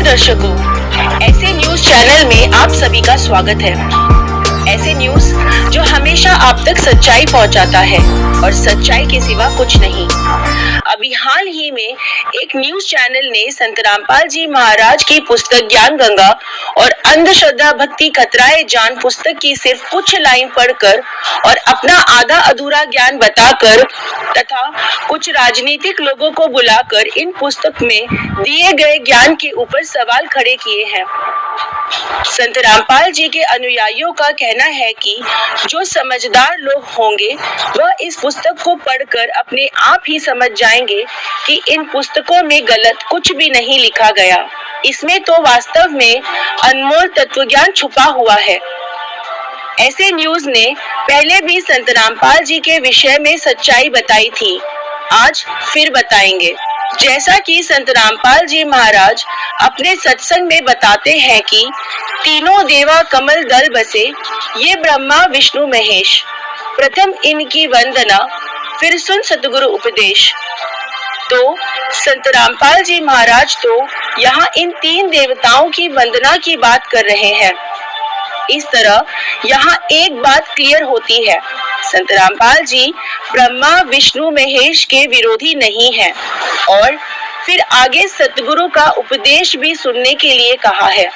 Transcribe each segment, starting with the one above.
नमस्कार दर्शकों, ऐसे न्यूज चैनल में आप सभी का स्वागत है। ऐसे न्यूज जो हमेशा आप तक सच्चाई पहुंचाता है और सच्चाई के सिवा कुछ नहीं। अभी हाल ही में एक न्यूज चैनल ने संत रामपाल जी महाराज की पुस्तक ज्ञान गंगा और अंधश्रद्धा भक्ति खतराए जान पुस्तक की सिर्फ कुछ लाइन पढ़कर और अपना आधा अधूरा ज्ञान बताकर तथा कुछ राजनीतिक लोगों को बुलाकर इन पुस्तक में दिए गए ज्ञान के ऊपर सवाल खड़े किए हैं। संत रामपाल जी के अनुयायियों का कहना है कि जो समझदार लोग होंगे वह इस पुस्तक को पढ़कर अपने आप ही समझ जाएंगे कि इन पुस्तकों में गलत कुछ भी नहीं लिखा गया। इसमें तो वास्तव में अनमोल तत्वज्ञान छुपा हुआ है। ऐसे न्यूज ने पहले भी संत रामपाल जी के विषय में सच्चाई बताई थी, आज फिर बताएंगे। जैसा कि संत रामपाल जी महाराज अपने सत्संग में बताते हैं कि तीनों देवा कमल दल बसे, ये ब्रह्मा विष्णु महेश, प्रथम इनकी वंदना, फिर सुन सतगुरु उपदेश। तो संत रामपाल जी महाराज तो यहाँ इन तीन देवताओं की वंदना की बात कर रहे हैं। इस तरह यहाँ एक बात क्लियर होती है, संत रामपाल जी ब्रह्मा विष्णु महेश के विरोधी नहीं हैं और फिर आगे सतगुरु का उपदेश भी सुनने के लिए कहा है,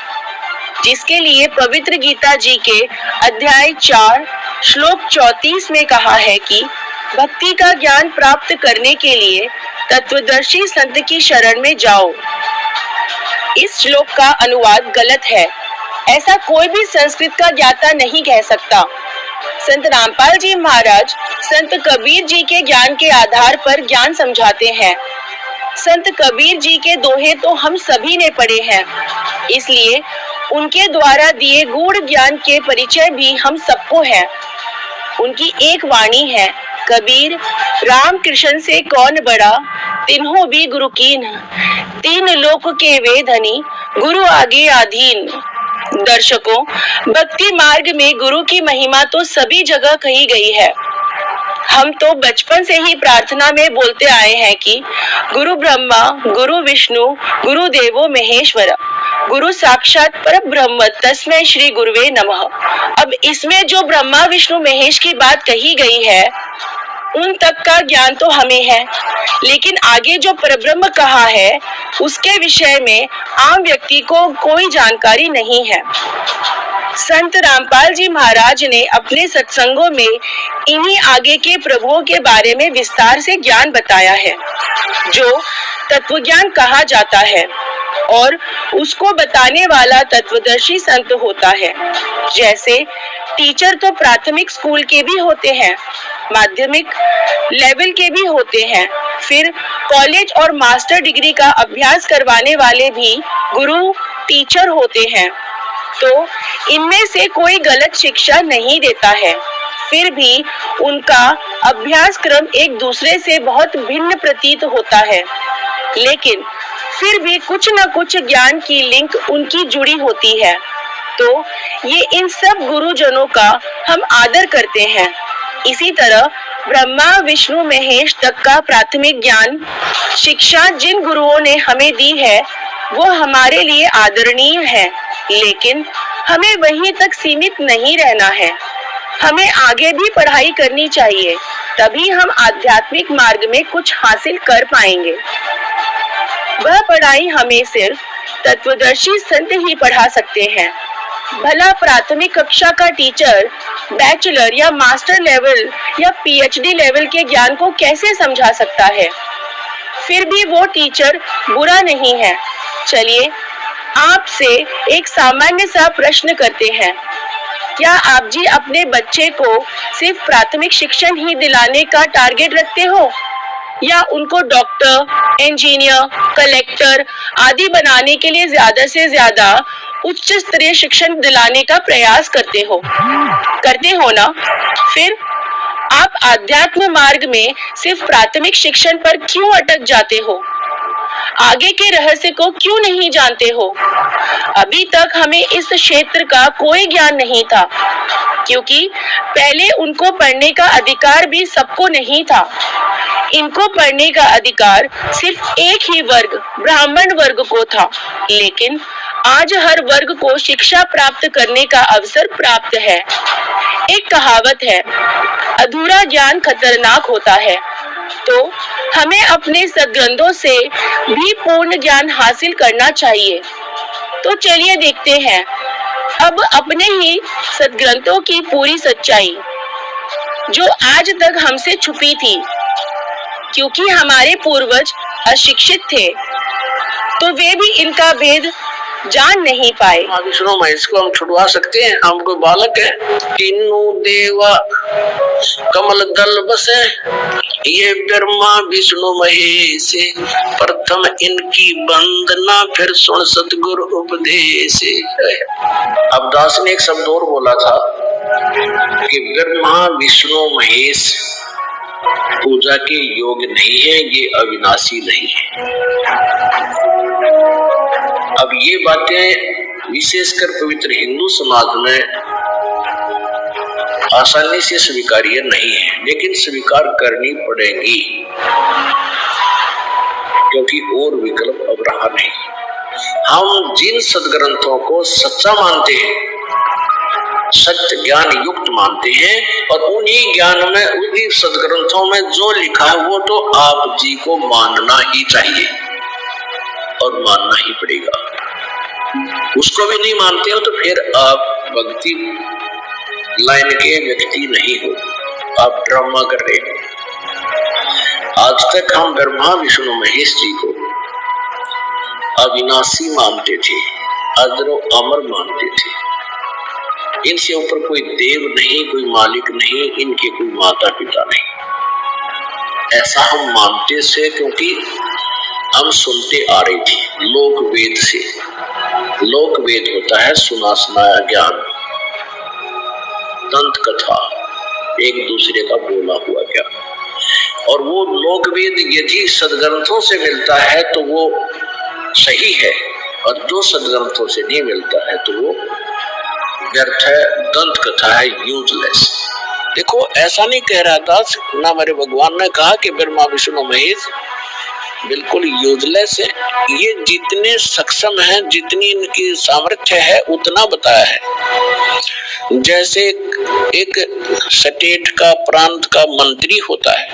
जिसके लिए पवित्र गीता जी के अध्याय 4 श्लोक 34 में कहा है कि भक्ति का ज्ञान प्राप्त करने के लिए तत्वदर्शी संत की शरण में जाओ। इस श्लोक का अनुवाद गलत है, ऐसा कोई भी संस्कृत का ज्ञाता नहीं कह सकता। संत रामपाल जी महाराज संत कबीर जी के ज्ञान के आधार पर ज्ञान समझाते हैं। संत कबीर जी के दोहे तो हम सभी ने पढ़े हैं, इसलिए उनके द्वारा दिए गूढ़ ज्ञान के परिचय भी हम सबको है। उनकी एक वाणी है, कबीर राम कृष्ण से कौन बड़ा, तिन्हों भी गुरु कीन, तीन लोक के वे धनी, गुरु आगे आधीन। दर्शकों, भक्ति मार्ग में गुरु की महिमा तो सभी जगह कही गई है। हम तो बचपन से ही प्रार्थना में बोलते आए हैं कि गुरु ब्रह्मा गुरु विष्णु गुरु देवो महेश्वर, गुरु साक्षात पर ब्रह्म तस्मै श्री गुरुवे नमः। अब इसमें जो ब्रह्मा विष्णु महेश की बात कही गई है उन तक का ज्ञान तो हमें है, लेकिन आगे जो परब्रह्म कहा है उसके विषय में आम व्यक्ति को कोई जानकारी नहीं है। संत रामपाल जी महाराज ने अपने सत्संगों में इन्हीं आगे के प्रभुओं के बारे में विस्तार से ज्ञान बताया है, जो तत्वज्ञान कहा जाता है और उसको बताने वाला तत्वदर्शी संत होता है। जैसे टीचर तो प्राथमिक स्कूल के भी होते हैं, माध्यमिक लेवल के भी होते हैं, फिर कॉलेज और मास्टर डिग्री का अभ्यास करवाने वाले भी गुरु टीचर होते हैं। तो इनमें से कोई गलत शिक्षा नहीं देता है, फिर भी उनका अभ्यास क्रम एक दूसरे से बहुत भिन्न प्रतीत होता है, लेकिन फिर भी कुछ न कुछ ज्ञान की लिंक उनकी जुड़ी होती है। तो ये इन सब गुरुजनों का हम आदर करते हैं। इसी तरह ब्रह्मा विष्णु महेश तक का प्राथमिक ज्ञान शिक्षा जिन गुरुओं ने हमें दी है वो हमारे लिए आदरणीय है, लेकिन हमें वहीं तक सीमित नहीं रहना है। हमें आगे भी पढ़ाई करनी चाहिए, तभी हम आध्यात्मिक मार्ग में कुछ हासिल कर पाएंगे। वह पढ़ाई हमें सिर्फ तत्वदर्शी संत ही पढ़ा सकते हैं। भला प्राथमिक कक्षा का टीचर बैचलर या मास्टर लेवल या पीएचडी लेवल के ज्ञान को कैसे समझा सकता है? फिर भी वो टीचर बुरा नहीं है। चलिए आपसे एक सामान्य सा प्रश्न करते हैं, क्या आप जी अपने बच्चे को सिर्फ प्राथमिक शिक्षण ही दिलाने का टारगेट रखते हो या उनको डॉक्टर, इंजीनियर, कलेक्टर आदि बनाने के लिए ज्यादा से ज्यादा उच्च स्तरीय शिक्षण दिलाने का प्रयास करते हो ना? फिर आप आध्यात्म मार्ग में सिर्फ प्राथमिक शिक्षण पर क्यों अटक जाते हो? आगे के रहस्य को क्यों नहीं जानते हो? अभी तक हमें इस क्षेत्र का कोई ज्ञान नहीं था। क्योंकि पहले उनको पढ़ने का अधिकार भी सबको नहीं था। इनको पढ़ने का अधिकार सिर्फ एक ही वर्ग, ब्राह्मण वर्ग को था, लेकिन आज हर वर्ग को शिक्षा प्राप्त करने का अवसर प्राप्त है। एक कहावत है, अधूरा ज्ञान खतरनाक होता है। तो हमें अपने सद्ग्रंथों से भी पूर्ण ज्ञान हासिल करना चाहिए। तो चलिए देखते हैं अब अपने ही सद्ग्रंथों की पूरी सच्चाई, जो आज तक हमसे छुपी थी, क्योंकि हमारे पूर्वज अशिक्षित थे, तो वे भी इनका भेद जान नहीं पाए। विष्णु महेश को हम छुड़वा सकते हैं। हम कोई बालक है। तीनों देवा कमल दल बसे, ये ब्रह्मा विष्णु महेश, प्रथम इनकी वंदना फिर सुन सतगुरु उपदेश। अब दास ने एक शब्द और बोला था कि ब्रह्मा विष्णु महेश पूजा के योग्य नहीं है, ये अविनाशी नहीं है। अब ये बातें विशेषकर पवित्र हिंदू समाज में आसानी से स्वीकार्य नहीं है, लेकिन स्वीकार करनी पड़ेगी, क्योंकि और विकल्प अब रहा नहीं। हम जिन सदग्रंथों को सच्चा मानते हैं, सत्य ज्ञान युक्त मानते हैं, और उन्हीं ज्ञान में, उन्हीं सदग्रंथों में जो लिखा है वो तो आप जी को मानना ही चाहिए और मानना ही पड़ेगा। उसको भी नहीं मानते हो तो फिर आप भक्ति लाइन के व्यक्ति नहीं हो, आप ड्रामा कर रहे हो। आज तक हम ब्रह्मा विष्णु महेश जी को अविनाशी मानते थे, अजरो अमर मानते थे। इनसे ऊपर कोई देव नहीं, कोई मालिक नहीं, इनके कोई माता पिता नहीं, ऐसा हम मानते से, क्योंकि हम सुनते आ रही थी लोक वेद से। लोक वेद होता है सुना सुनाया ज्ञान, दंत कथा, एक दूसरे का बोला हुआ ज्ञान। और वो लोक वेद यदि सदग्रंथों से मिलता है तो वो सही है, और जो सदग्रंथों से नहीं मिलता है तो वो व्यर्थ है, दंत कथा है, यूजलेस। देखो, ऐसा नहीं कह रहा था ना, मेरे भगवान ने कहा कि ब्रह्मा विष्णु महेश बिल्कुल यूजलेस है। ये जितने सक्षम हैं, जितनी इनकी सामर्थ्य है, उतना बताया है। जैसे एक स्टेट का, प्रांत का मंत्री होता है,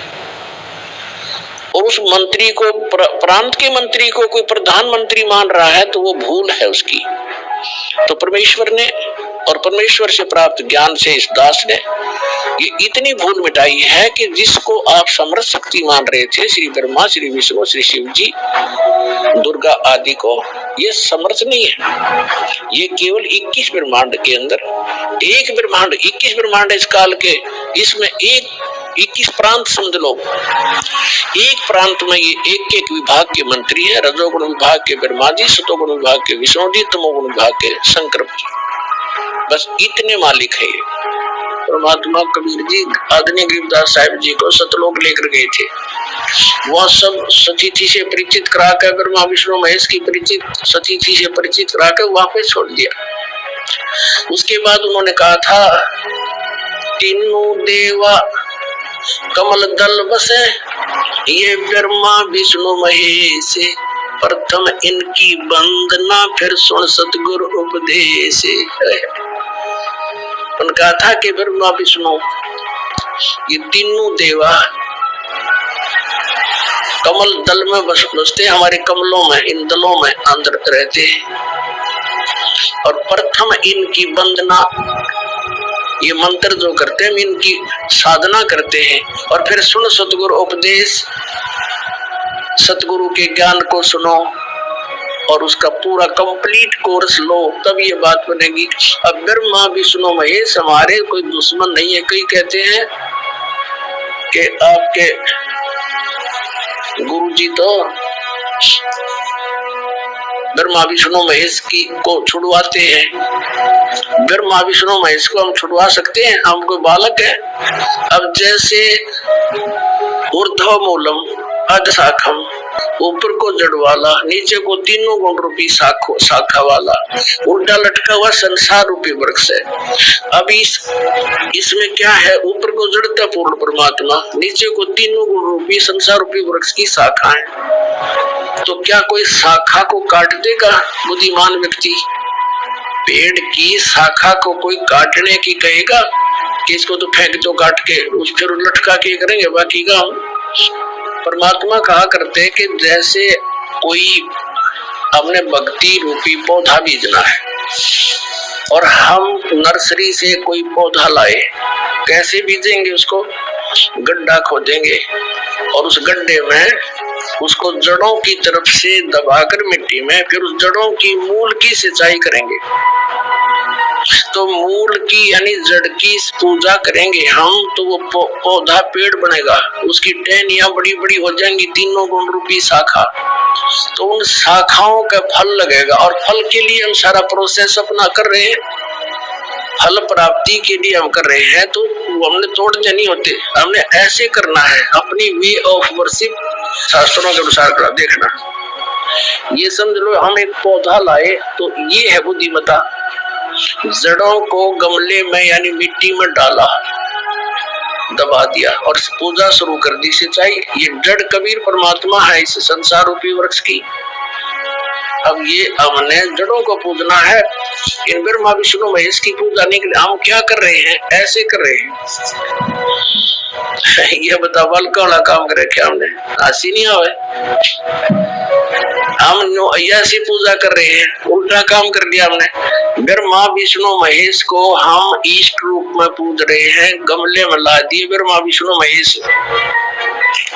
और उस मंत्री को, प्रांत के मंत्री को कोई प्रधानमंत्री मान रहा है, तो वो भूल है उसकी। तो परमेश्वर ने और परमेश्वर से प्राप्त ज्ञान से इस दास ने ये इतनी भूल मिटाई है कि जिसको आप समर्थ शक्ति मान रहे थे, श्री ब्रह्मा, श्री विष्णु, श्री शिव जी, दुर्गा आदि को, ये समर्थ नहीं है। ये केवल 21 ब्रह्मांड के अंदर एक ब्रह्मांड, 21 ब्रह्मांड इस काल के, इसमें एक 21 प्रांत समझ लो। एक प्रांत में ये एक एक विभाग के मंत्री है। रजोगुण विभाग के ब्रह्मा जी, सतोगुण विभाग के विष्णु जी, तमोगुण विभाग के शंकर जी, बस इतने मालिक है। परमात्मा कबीर जी आदरणीय गरीबदास साहिब जी को सतलोक लेकर गए थे। वह सब सतीथि से परिचित कराकर, ब्रह्मा विष्णु महेश की परिचित सतीथि से परिचित कराकर वहां पे छोड़ दिया। उसके बाद उन्होंने कहा था, तीनों देवा कमल दल बसे, ये ब्रह्मा विष्णु महेश, प्रथम इनकी वंदना फिर सुन सतगुरु उपदेश। उन्होंने कहा था कि ब्रह्मा विष्णु ये तीनों देवा कमल दल में बसते, हमारे कमलों में, इन दलों में अंदर रहते हैं, और प्रथम इनकी वंदना, ये मंत्र जो करते हैं इनकी साधना करते हैं, और फिर सुन सतगुरु उपदेश, सतगुरु के ज्ञान को सुनो और उसका पूरा कंप्लीट कोर्स लो, तब ये बात बनेगी। अब ब्रह्मा विष्णु महेश हमारे कोई दुश्मन नहीं है। कई कहते हैं कि आपके गुरु जी तो ब्रह्मा विष्णु महेश की को छुड़वाते हैं। ब्रह्मा विष्णु महेश को हम छुड़वा सकते हैं? हम कोई बालक है? अब जैसे ऊर्ध्व मूलम अधशाखम ऊपर को जड़ वाला, नीचे को तीनों गुण रूपी शाखा वाला, उल्टा लटका हुआ संसार रूपी वृक्ष है। अब इसमें क्या है, ऊपर को जड़ता पूर्ण परमात्मा, नीचे को तीनों गुण रूपी संसार रूपी वृक्ष की शाखा है। तो क्या कोई शाखा को काट देगा बुद्धिमान व्यक्ति? पेड़ की शाखा को कोई काटने की कहेगा कि इसको तो फेंक दो काट के, उस फिर लटका के करेंगे बाकी का? परमात्मा कहा करते कि जैसे कोई हमने भक्ति रूपी पौधा बीजना है और हम नर्सरी से कोई पौधा लाए, कैसे बीजेंगे उसको? गड्ढा खोदेंगे और उस गड्ढे में उसको जड़ों की तरफ से दबाकर मिट्टी में, फिर उस जड़ों की मूल की सिंचाई करेंगे। तो मूल की यानी जड़ की पूजा करेंगे हम, तो वो पौधा पेड़ बनेगा, उसकी टहनियां बड़ी बड़ी हो जाएंगी, तीनों गुण रूपी शाखा। तो उन शाखाओं का फल लगेगा और फल के लिए हम सारा प्रोसेस अपना कर रहे हैं, फल प्राप्ति के लिए हम कर रहे हैं। तो हमने तोड़ने नहीं होते, हमने ऐसे करना है, अपनी वे ऑफ वर्शिप शास्त्रों के अनुसार करा। देखना, ये समझ लो हम एक पौधा लाए तो ये है बुद्धिमता। जड़ों को गमले में यानी मिट्टी में डाला, दबा दिया और पूजा शुरू कर दी, सिंचाई। ये जड़ कबीर परमात्मा है इस संसार रूपी वृक्ष की। अब ये हमने जड़ों को पूजना है, इन ब्रह्मा विष्णु महेश की पूजा नहीं कर। हम क्या कर रहे हैं? ऐसे कर रहे हैं। ये बता, बल का काम करे क्या हमने? हंसी नहीं आवे, हम ऐसी पूजा कर रहे हैं, उल्टा काम कर दिया हमने। ब्रह्मा विष्णु महेश को हम इष्ट रूप में पूज रहे हैं, गमले में ला दिए ब्रह्मा विष्णु महेश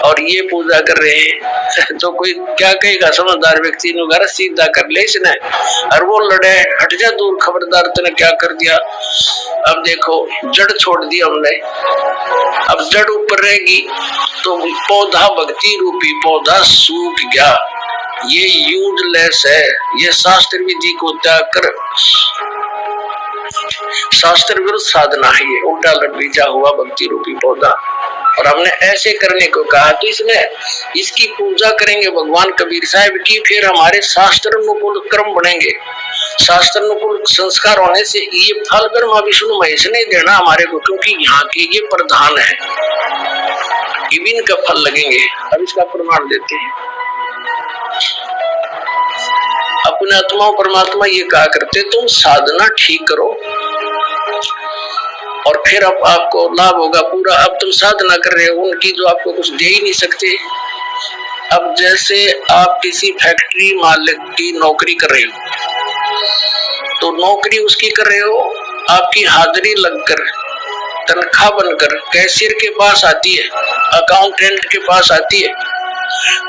और ये पूजा कर रहे हैं। तो कोई क्या कहेगा? समझदार व्यक्ति ने घर सीधा कर ले इसने, और वो लड़े, हट जा दूर, खबरदार तूने क्या कर दिया। अब देखो जड़ छोड़ दी हमने, अब जड़ ऊपर रहेगी तो पौधा, भक्ति रूपी पौधा सूख गया, ये यूजलेस है। ये शास्त्र विधि को त्याग कर शास्त्र विरुद्ध साधना है, ये उल्टा बीजा हुआ भक्ति रूपी पौधा। और हमने ऐसे करने को कहा, तो इसमें इसकी पूजा करेंगे भगवान कबीर साहब की, फिर हमारे शास्त्र अनुकूल कर्म बनेंगे। शास्त्र अनुकूल संस्कार होने से ये फल ब्रह्मा विष्णु महेश नहीं देना हमारे को, क्योंकि यहाँ के ये प्रधान है, इनका फल लगेंगे। अब इसका प्रमाण देते हैं। अपने आत्मा परमात्मा ये कहा करते, तुम साधना ठीक करो और फिर अब आपको लाभ होगा पूरा। अब तुम साधना कर रहे हो उनकी जो आपको कुछ दे ही नहीं सकते। अब जैसे आप किसी फैक्ट्री मालिक की नौकरी कर रहे हो, तो नौकरी उसकी कर रहे हो, आपकी हाजिरी लगकर, तनख्वाह बनकर कैशियर के पास आती है, अकाउंटेंट के पास आती है।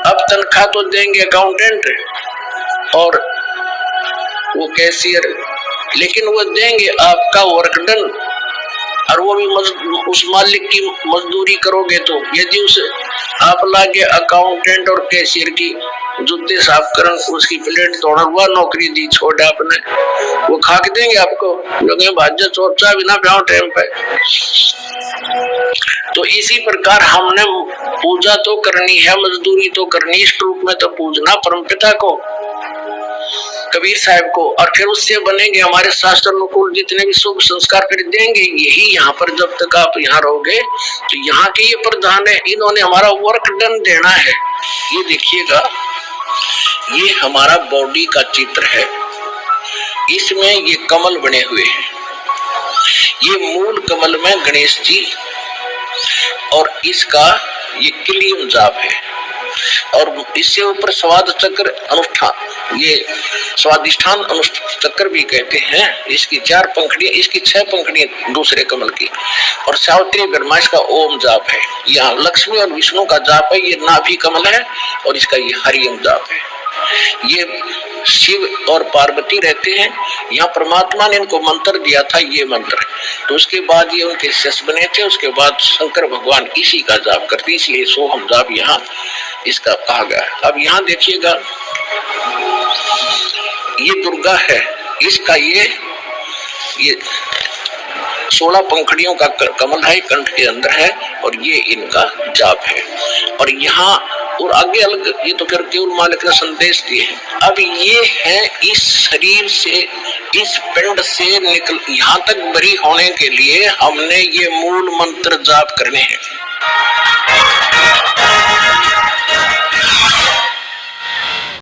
अब तनख्वाह तो देंगे अकाउंटेंट और वो कैशियर, लेकिन वो देंगे आपका वर्क डन, और वो भी उस मालिक की मजदूरी करोगे। तो यदि उस आप लागे अकाउंटेंट और कैशियर की जूते साफ कर, उसकी प्लेट तोड़ा हुआ, नौकरी दी छोड़ आपने, वो खाक देंगे आपको, लोग भाज्य चोरचा बिना ब्याह टाइम पे। तो इसी प्रकार हमने पूजा तो करनी है, मजदूरी तो करनी, इष्ट रूप में तो पूजना परमपिता को, कबीर साहब को, और फिर उससे बनेंगे हमारे शास्त्र अनुकूल जितने भी शुभ संस्कार फिर देंगे। यही यहाँ पर जब तक आप यहाँ रहोगे तो यहाँ के ये प्रधान है, इन्होंने हमारा वर्क डन देना है। ये देखिएगा, ये हमारा बॉडी का चित्र है, इसमें ये कमल बने हुए हैं, ये मूल कमल में गणेश जी, और इसका ये किलियम जाप है, और इससे ऊपर स्वाद चक्र अनुष्ठान, ये स्वादिष्ठान अनुष्चक्र भी कहते हैं। इसकी 4 पंखड़ियां, इसकी 6 पंखड़ियां दूसरे कमल की, और सावित्री ब्रह्मा इसका ओम जाप है। यहाँ लक्ष्मी और विष्णु का जाप है, ये नाभि कमल है, और इसका ये हरिओम जाप है। ये शिव और पार्वती रहते हैं, यहाँ परमात्मा ने इनको मंत्र दिया था, ये मंत्र, तो उसके बाद ये उनके शिष्य बने थे। उसके बाद शंकर भगवान इसी का जाप करते, इसलिए सोहम जाप यहाँ इसका कहा गया। अब यहाँ देखिएगा, ये दुर्गा है, इसका ये 16 पंखड़ियों का कमल है, कंठ के अंदर है, और ये इनका जाप है। और यहाँ और आगे अलग, ये तो फिर केवल मालिक ने संदेश दिए। अब ये है इस शरीर से, इस पिंड से निकल यहाँ तक बरी होने के लिए हमने ये मूल मंत्र जाप करने हैं।